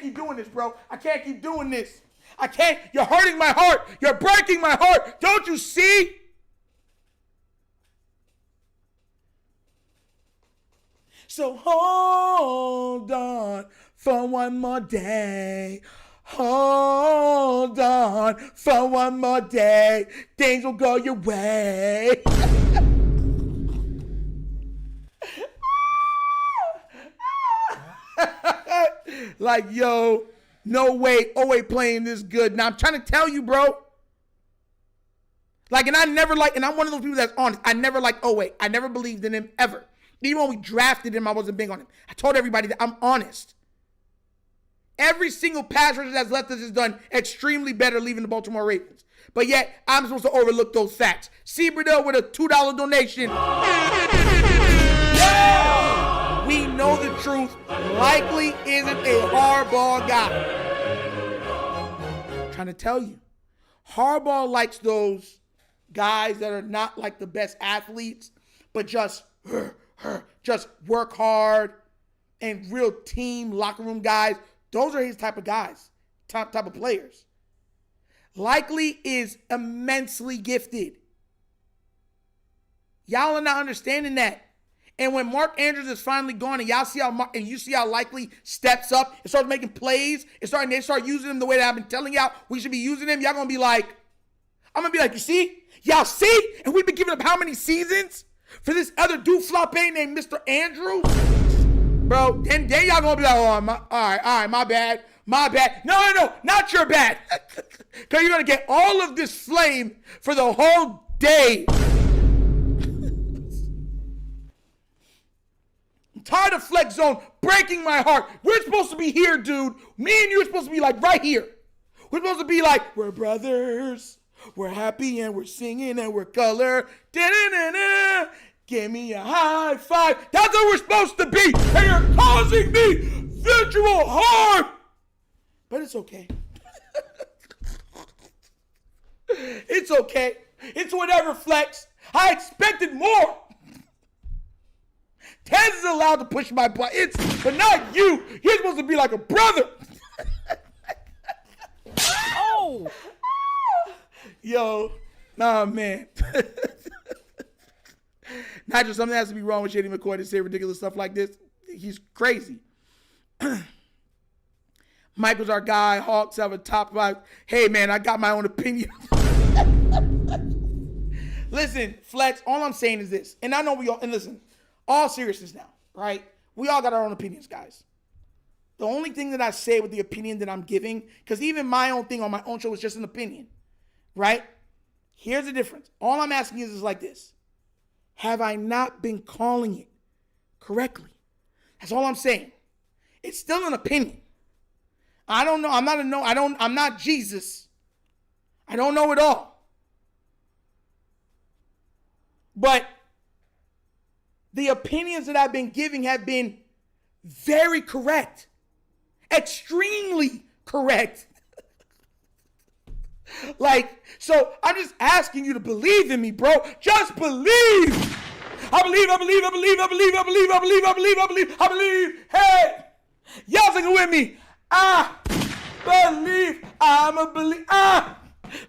keep doing this, bro. I can't keep doing this. I can't. You're hurting my heart. You're breaking my heart. Don't you see? So hold on for one more day. Hold on for one more day. Things will go your way. Like, yo, no way Owe playing this good. Now, I'm trying to tell you, bro. Like, and I'm one of those people that's honest. I never liked Owe. I never believed in him, ever. Even when we drafted him, I wasn't big on him. I told everybody that I'm honest. Every single pass rusher that's left us has done extremely better leaving the Baltimore Ravens. But yet, I'm supposed to overlook those facts. C. Burdell with a $2 donation. Yeah! We know the truth. Likely isn't a hardball guy. I'm trying to tell you. Harbaugh likes those guys that are not like the best athletes, but just work hard and real team locker room guys. Those are his type of guys, type of players. Likely is immensely gifted. Y'all are not understanding that. And when Mark Andrews is finally gone, and you see how Likely steps up and starts making plays, they start using him the way that I've been telling y'all we should be using him. Y'all gonna be like, I'm gonna be like, you see? Y'all see? And we've been giving up how many seasons for this other dooflop named Mr. Andrews? Bro, then y'all gonna be like, all right, my bad. No, not your bad. Because you're gonna get all of this flame for the whole day. I'm tired of Flex Zone breaking my heart. We're supposed to be here, dude. Me and you are supposed to be like right here. We're supposed to be like, we're brothers. We're happy and we're singing and we're color. Da-da-da-da. Give me a high five. That's what we're supposed to be. And you're causing me visual harm. But it's okay. It's okay. It's whatever, Flex. I expected more. Tez is allowed to push my buttons, but not you. You're supposed to be like a brother. Oh. Yo, nah, man. Not just something has to be wrong with Shady McCoy to say ridiculous stuff like this. He's crazy. Michael's our guy. Hawks have a top 5. Hey, man, I got my own opinion. Listen, Flex, all I'm saying is this. And I know and listen, all seriousness now, right? We all got our own opinions, guys. The only thing that I say with the opinion that I'm giving, because even my own thing on my own show is just an opinion, right? Here's the difference. All I'm asking is like this. Have I not been calling it correctly? That's all I'm saying. It's still an opinion. I don't know. I'm not Jesus. I don't know it all. But the opinions that I've been giving have been very correct. Extremely correct. So I'm just asking you to believe in me, bro. Just believe. I believe. Hey, y'all sing it with me. I believe. I'm a believer. I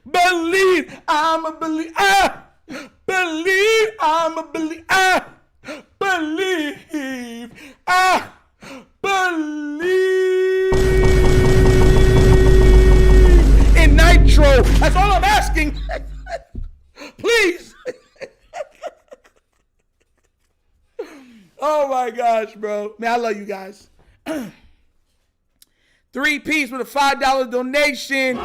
believe. I'm a believer. I believe. I'm a believer. I believe. I believe in Nitro. That's all I'm asking. Please. Oh my gosh, bro. Man, I love you guys. 3-piece with a $5 donation.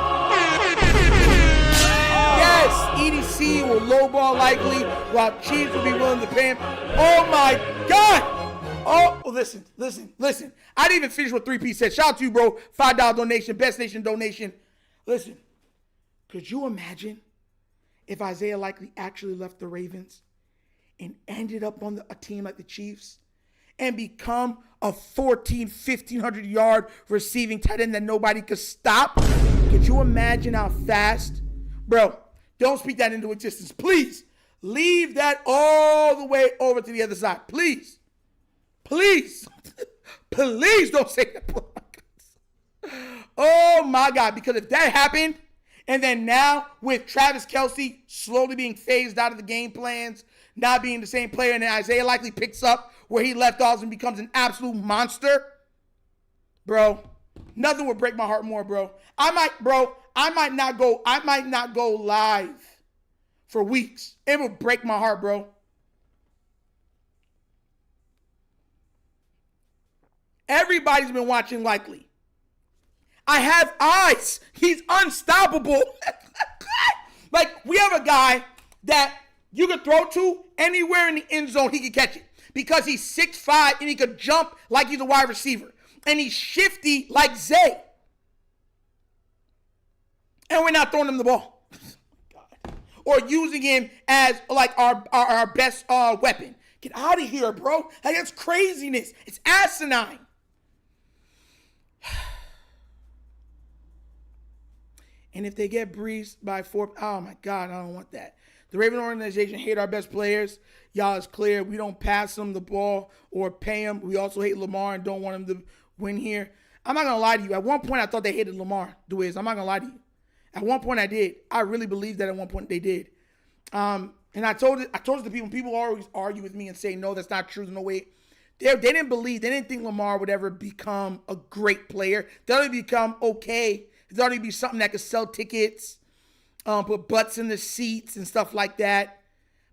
Yes, EDC will lowball likely, while Chiefs will be willing to pay him. Oh my God. Oh, listen. I didn't even finish what 3-piece said. Shout out to you, bro. $5 donation, best nation donation. Listen, could you imagine if Isaiah Likely actually left the Ravens and ended up on a team like the Chiefs and become a 1,500 yard receiving tight end that nobody could stop? Could you imagine how fast? Bro, don't speak that into existence. Please, leave that all the way over to the other side. Please. Please don't say that. Oh my God, because if that happened, and then now with Travis Kelce slowly being phased out of the game plans, not being the same player, and then Isaiah Likely picks up where he left off and becomes an absolute monster, bro, nothing would break my heart more, bro. I might not go live for weeks. It would break my heart, bro. Everybody's been watching Likely. I have eyes. He's unstoppable. We have a guy that you could throw to anywhere in the end zone, he could catch it. Because he's 6'5" and he could jump like he's a wide receiver. And he's shifty like Zay. And we're not throwing him the ball. God. Or using him as our best weapon. Get out of here, bro. That's craziness. It's asinine. And if they get breezed by 4, oh my God, I don't want that. The Raven organization hate our best players. Y'all is clear. We don't pass them the ball or pay them. We also hate Lamar and don't want him to win here. I'm not going to lie to you. At one point, I thought they hated Lamar, DeWiz. I'm not going to lie to you. At one point, I did. I really believed that at one point they did. And I told it to people always argue with me and say, no, that's not true. There's no way. They didn't believe, they didn't think Lamar would ever become a great player. They'll only become okay. They'll only be something that could sell tickets, put butts in the seats and stuff like that.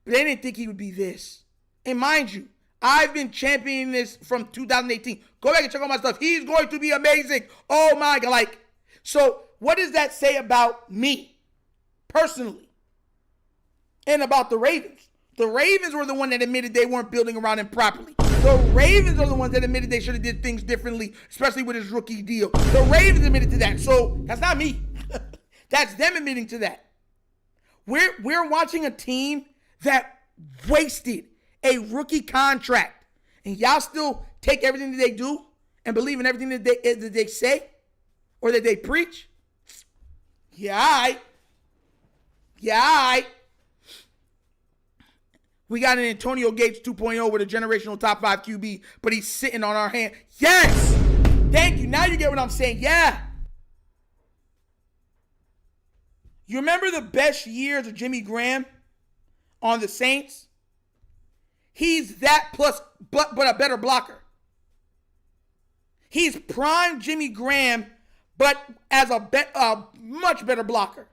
But they didn't think he would be this. And mind you, I've been championing this from 2018. Go back and check out my stuff. He's going to be amazing. Oh my God. So what does that say about me personally and about the Ravens? The Ravens were the one that admitted they weren't building around him properly. The Ravens are the ones that admitted they should have did things differently, especially with his rookie deal. The Ravens admitted to that. So that's not me. That's them admitting to that. We're watching a team that wasted a rookie contract, and y'all still take everything that they do and believe in everything that they say or that they preach. Yeah, all right. We got an Antonio Gates 2.0 with a generational top 5 QB, but he's sitting on our hand. Yes! Thank you. Now you get what I'm saying. Yeah. You remember the best years of Jimmy Graham on the Saints? He's that plus, but a better blocker. He's prime Jimmy Graham, but as a much better blocker.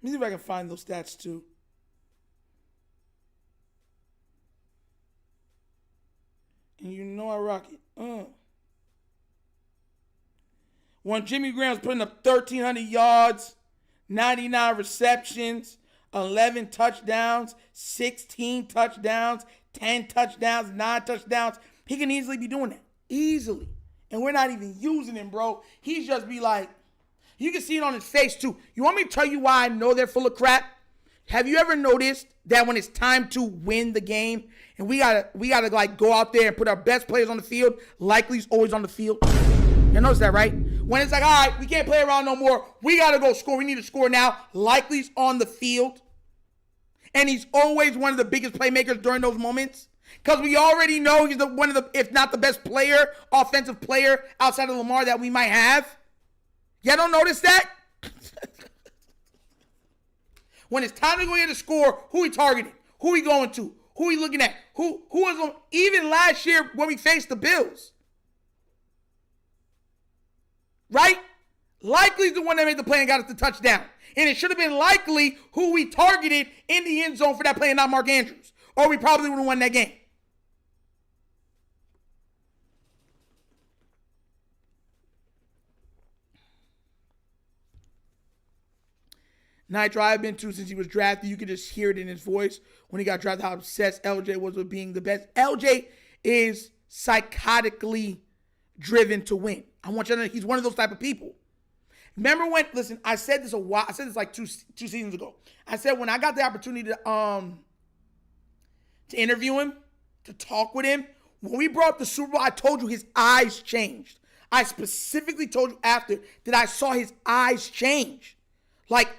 Let me see if I can find those stats too. And you know I rock it. When Jimmy Graham's putting up 1,300 yards, 99 receptions, 11 touchdowns, 16 touchdowns, 10 touchdowns, 9 touchdowns. He can easily be doing that. Easily. And we're not even using him, bro. He's just be like, you can see it on his face too. You want me to tell you why I know they're full of crap? Have you ever noticed that when it's time to win the game and we gotta like go out there and put our best players on the field, Likely's always on the field? You notice that, right? When it's like, all right, we can't play around no more. We got to go score. We need to score now. Likely's on the field. And he's always one of the biggest playmakers during those moments. Because we already know he's one of the, if not the best player, offensive player outside of Lamar that we might have. Y'all don't notice that? When it's time to go get a score, who he targeting? Who he going to? Who he looking at? Who was on? Even last year when we faced the Bills. Right? Likely's the one that made the play and got us the touchdown. And it should have been Likely who we targeted in the end zone for that play and not Mark Andrews. Or we probably would have won that game. Nitro, I've been to since he was drafted. You could just hear it in his voice when he got drafted, how obsessed LJ was with being the best. LJ is psychotically driven to win. I want you to know he's one of those type of people. Remember when, listen, I said this a while, I said this like two seasons ago. I said when I got the opportunity to interview him, to talk with him, when we brought up the Super Bowl, I told you his eyes changed. I specifically told you after that I saw his eyes change. Like,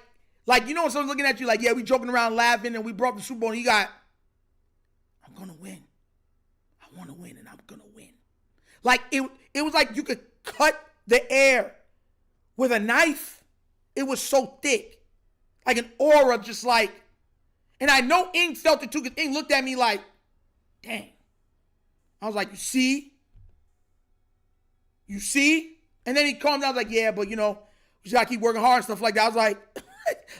you know when someone's looking at you like, yeah, we joking around laughing and we brought up the Super Bowl and he got, I'm going to win. I want to win and I'm going to win. Like, it was like you could cut the air with a knife. It was so thick. Like an aura just like, and I know Ing felt it too because Ing looked at me like, dang. I was like, you see? You see? And then he calmed down, like, yeah, but you know, we just gotta keep working hard and stuff like that. I was like,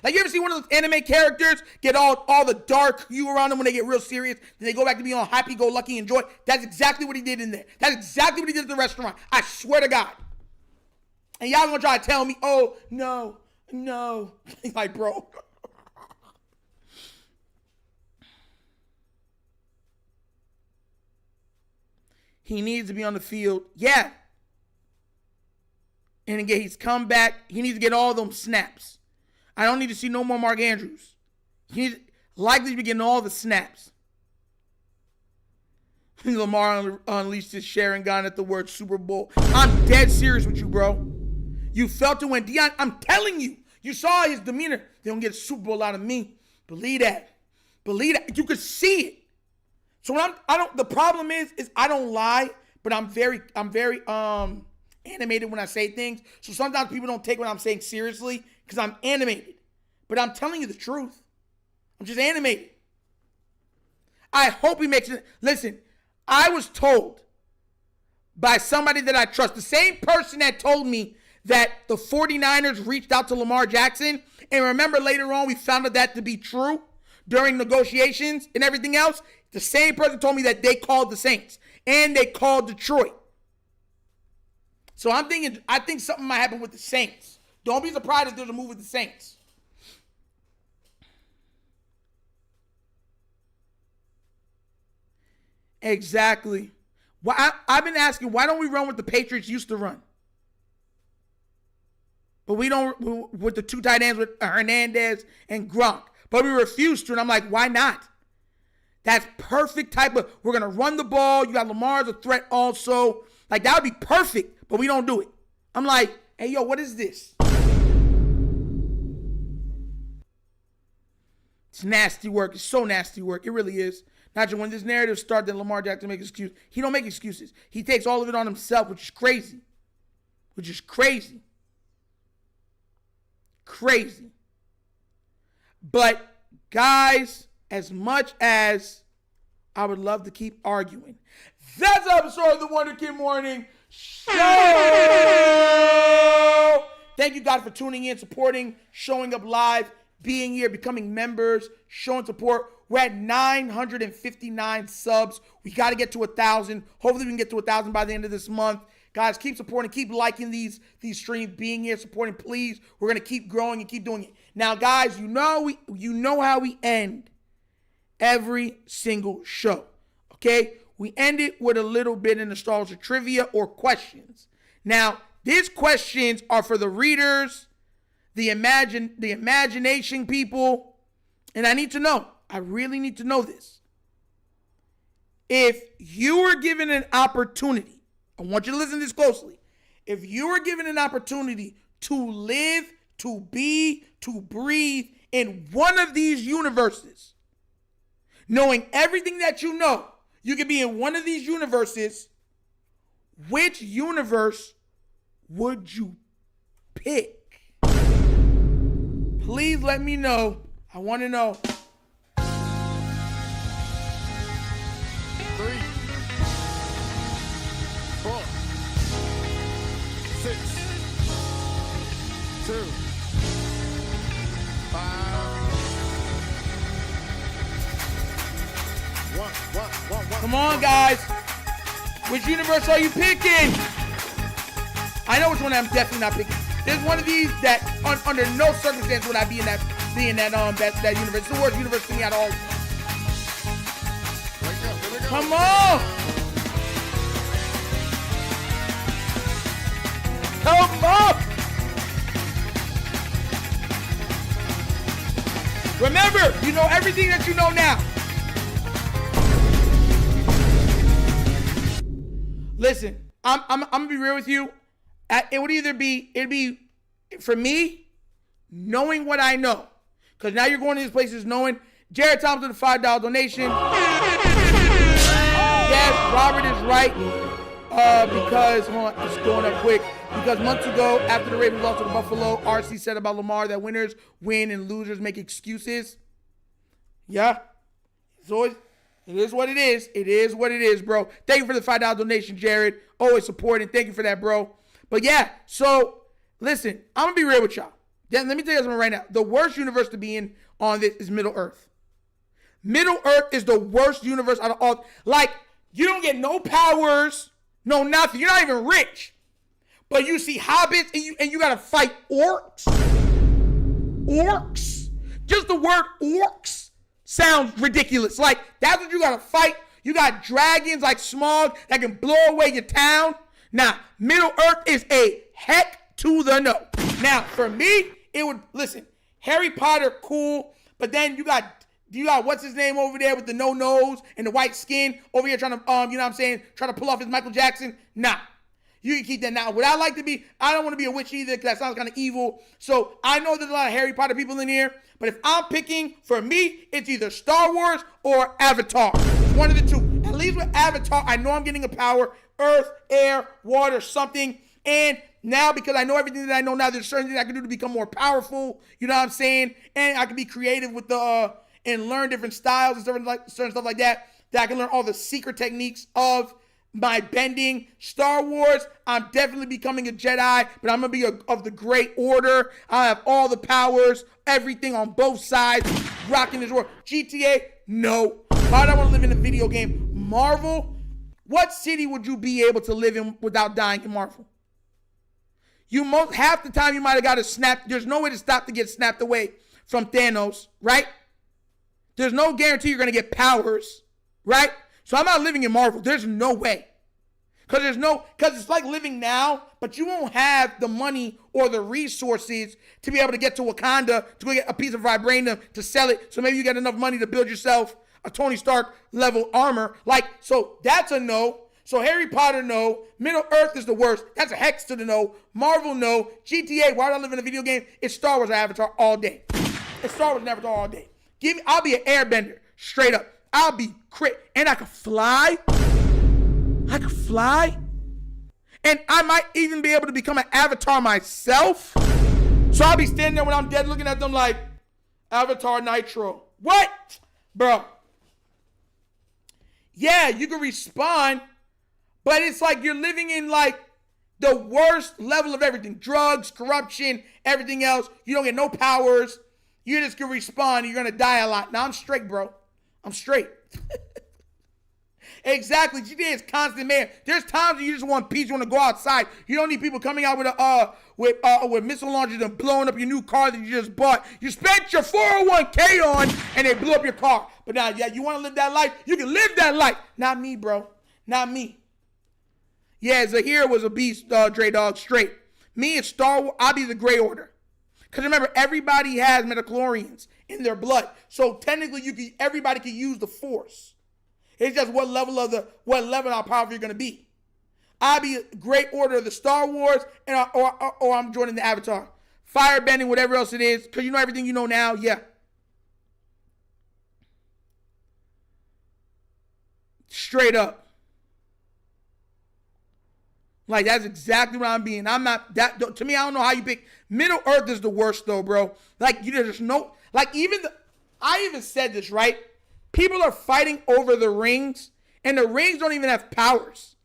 like you ever see one of those anime characters get all the dark hue around them when they get real serious, then they go back to being all happy-go-lucky and joy? That's exactly what he did in there. That's exactly what he did at the restaurant. I swear to God. And y'all gonna try to tell me, oh, no. Like, bro. He needs to be on the field. Yeah. And again, he's come back. He needs to get all them snaps. I don't need to see no more Mark Andrews. He needs likely to be getting all the snaps. Lamar unleashed his Sharon gun at the word Super Bowl. I'm dead serious with you, bro. You felt it when Deion, I'm telling you. You saw his demeanor. They don't get a Super Bowl out of me. Believe that. You could see it. So when the problem is I don't lie, but I'm very animated when I say things. So sometimes people don't take what I'm saying seriously because I'm animated. But I'm telling you the truth. I'm just animated. I hope he makes it. Listen, I was told by somebody that I trust, the same person that told me that the 49ers reached out to Lamar Jackson. And remember later on we found out that to be true during negotiations and everything else. The same person told me that they called the Saints and they called Detroit. So I think something might happen with the Saints. Don't be surprised if there's a move with the Saints. Exactly. I've been asking, why don't we run what the Patriots used to run? But we don't, with the two tight ends with Hernandez and Gronk. But we refuse to, and I'm like, why not? That's perfect type of, we're going to run the ball. You got Lamar as a threat also. Like, that would be perfect, but we don't do it. I'm like, hey, yo, what is this? It's nasty work. It's so nasty work. It really is. Not just when this narrative starts, then Lamar Jackson makes excuses. He don't make excuses. He takes all of it on himself, which is crazy. Crazy. But, guys, as much as I would love to keep arguing, that's an episode of the Wonder Kid Morning Show. Thank you guys for tuning in, supporting, showing up live, being here, becoming members, showing support. We're at 959 subs. We got to get to 1,000. Hopefully we can get to 1,000 by the end of this month. Guys, keep supporting, keep liking these streams, being here, supporting, please. We're going to keep growing and keep doing it. Now, guys, you know how we end every single show, okay? We end it with a little bit of nostalgia trivia or questions. Now, these questions are for the readers, the imagination people, and I need to know. I really need to know this. If you were given an opportunity, I want you to listen to this closely. If you were given an opportunity to live, to be, to breathe in one of these universes, knowing everything that you know, you could be in one of these universes, which universe would you pick? Please let me know. I want to know. 3, 4, 6, 2, 5, 1. Come on, guys. Which universe are you picking? I know which one I'm definitely not picking. There's one of these that under no circumstance would I be in that universe. It's the worst universe to me out of all. Come on! Come on! Remember, you know everything that you know now. Listen, I'm gonna be real with you. It would either be, for me, knowing what I know. Because now you're going to these places knowing Jared Thompson, the $5 donation. Yes, Robert is right. Because, hold on, it's going up quick. Because months ago, after the Ravens lost to the Buffalo, RC said about Lamar that winners win and losers make excuses. Yeah. So it is what it is. It is what it is, bro. Thank you for the $5 donation, Jared. Always supporting. Thank you for that, bro. But yeah, so listen, I'm going to be real with y'all. Then let me tell you something right now. The worst universe to be in on this is Middle Earth. Middle Earth is the worst universe out of all. Like, you don't get no powers, no nothing. You're not even rich. But you see hobbits and you got to fight orcs. Orcs. Just the word orcs sounds ridiculous. Like, that's what you got to fight. You got dragons like Smog that can blow away your town. Now, Middle Earth is a heck to the no. Now, for me, it would, listen, Harry Potter, cool, but then you got what's his name over there with the no nose and the white skin over here trying to, you know what I'm saying, trying to pull off his Michael Jackson. Nah, you can keep that. Now, would I like to be, I don't want to be a witch either because that sounds kind of evil. So I know there's a lot of Harry Potter people in here, but if I'm picking, for me, it's either Star Wars or Avatar. It's one of the two. At least with Avatar, I know I'm getting a power. Earth, air, water, something. And now, because I know everything that I know now, there's certain things I can do to become more powerful. You know what I'm saying? And I can be creative with and learn different styles and certain stuff like that. That I can learn all the secret techniques of my bending. Star Wars, I'm definitely becoming a Jedi, but I'm going to be of the Great Order. I have all the powers, everything on both sides, rocking this world. GTA, no. Why do I want to live in a video game? Marvel, what city would you be able to live in without dying in Marvel? Half the time you might have got to snap. There's no way to get snapped away from Thanos, right? There's no guarantee you're going to get powers, right? So I'm not living in Marvel. There's no way. Because it's like living now, but you won't have the money or the resources to be able to get to Wakanda to go get a piece of vibranium to sell it. So maybe you get enough money to build yourself a Tony Stark level armor. So that's a no. So Harry Potter, no. Middle Earth is the worst. That's a hex to the no. Marvel, no. GTA, why do I live in a video game? It's Star Wars or Avatar all day. It's Star Wars and Avatar all day. I'll be an airbender, straight up. I'll be and I could fly. And I might even be able to become an avatar myself. So I'll be standing there when I'm dead looking at them like, Avatar Nitro. What? Bro. Yeah, you can respawn, but it's like you're living in like the worst level of everything. Drugs, corruption, everything else. You don't get no powers. You just can respond. You're going to die a lot. Now I'm straight, bro. I'm straight. Exactly. GTA is constant, man. There's times when you just want peace. You want to go outside. You don't need people coming out with missile launchers and blowing up your new car that you just bought. You spent your 401k on, and they blew up your car. But now, yeah, you want to live that life? You can live that life. Not me, bro. Not me. Yeah, Zahir was a beast, Dre Dog, straight. Me and Star Wars, I'll be the Gray Order. Because remember, everybody has midichlorians in their blood. So technically, everybody can use the Force. It's just what level how powerful you're gonna be. I'll be Great Order of the Star Wars, or I'm joining the Avatar, firebending, whatever else it is, because you know everything you know now. Yeah, straight up. Like that's exactly what I'm being. I'm not that. To me, I don't know how you pick. Middle Earth is the worst though, bro. Like there's no like I even said this right. People are fighting over the rings, and the rings don't even have powers.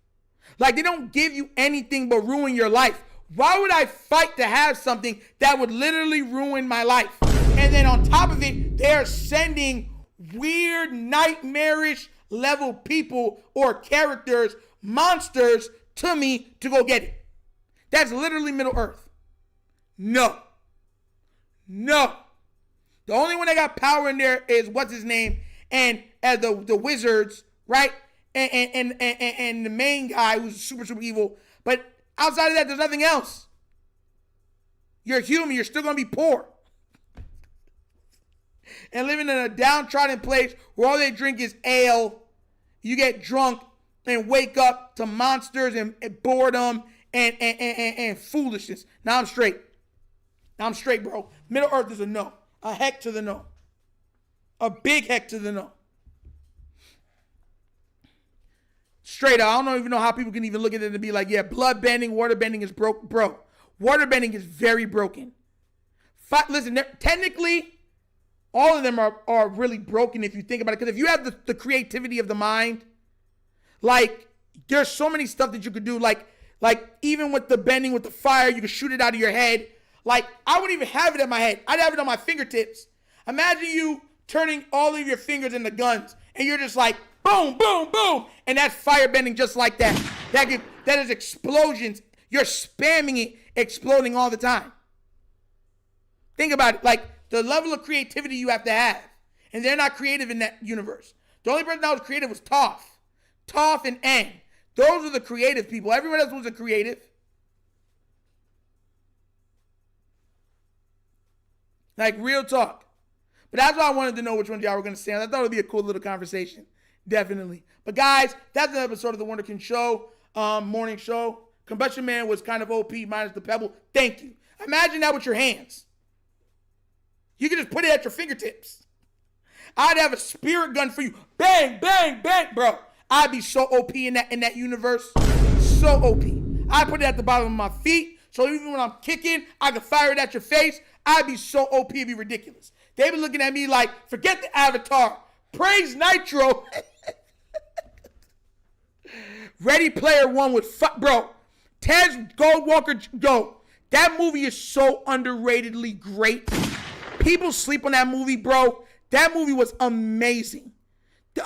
Like, they don't give you anything but ruin your life. Why would I fight to have something that would literally ruin my life? And then on top of it, they're sending weird, nightmarish level people or characters, monsters, to me to go get it. That's literally Middle Earth. No. The only one that got power in there is, what's his name? And as the wizards, right? And the main guy who's super, super evil. But outside of that, there's nothing else. You're human. You're still going to be poor. And living in a downtrodden place where all they drink is ale. You get drunk and wake up to monsters and boredom and foolishness. Now I'm straight. Bro. Middle Earth is a no. A heck to the no. A big heck to the no. Straight up, I don't even know how people can even look at it and be like, yeah, blood bending, water bending is broke. Bro, water bending is very broken. Listen, technically, all of them are really broken if you think about it. Because if you have the creativity of the mind, like, there's so many stuff that you could do. Like even with the bending with the fire, you can shoot it out of your head. Like, I wouldn't even have it in my head. I'd have it on my fingertips. Imagine you turning all of your fingers into guns, and you're just like, boom, boom, boom, and that's fire bending just like that. That is explosions. You're spamming it, exploding all the time. Think about it, like the level of creativity you have to have, and they're not creative in that universe. The only person that was creative was Toph and Aang. Those are the creative people. Everyone else wasn't creative. Like, real talk. But that's why I wanted to know which one y'all were going to say. I thought it would be a cool little conversation. Definitely. But guys, that's an episode of the Wunderkind Show, morning show. Combustion Man was kind of OP minus the pebble. Thank you. Imagine that with your hands. You can just put it at your fingertips. I'd have a spirit gun for you. Bang, bang, bang, bro. I'd be so OP in that universe. So OP. I'd put it at the bottom of my feet, so even when I'm kicking, I can fire it at your face. I'd be so OP, it'd be ridiculous. They be looking at me like, forget the Avatar. Praise Nitro. Ready Player One with bro. Tez Goldwalker, go. That movie is so underratedly great. People sleep on that movie, bro. That movie was amazing.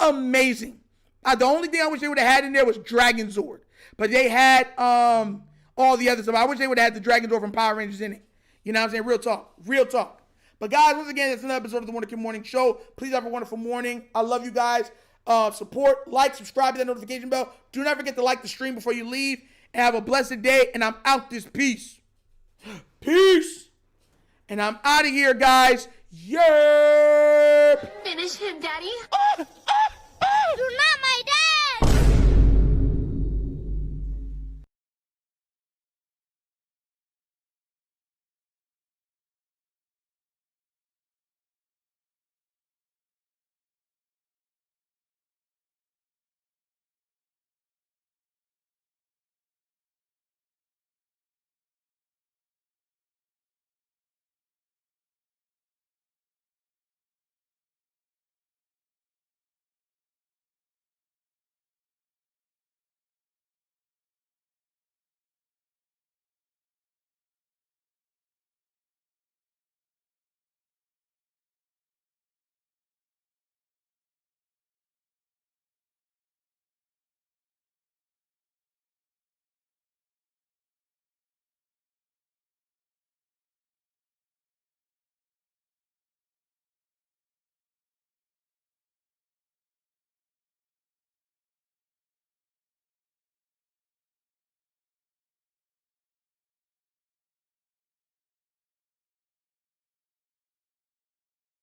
Amazing. The only thing I wish they would have had in there was Dragon Zord. But they had all the other stuff. I wish they would have had the Dragon Zord from Power Rangers in it. You know what I'm saying? Real talk. Real talk. But guys, once again, it's another episode of the Wunderkind Morning Show. Please have a wonderful morning. I love you guys. Support, like, subscribe to that notification bell. Do not forget to like the stream before you leave. And have a blessed day. And I'm out this piece. Peace. And I'm out of here, guys. Yerp. Finish him, Daddy. Do not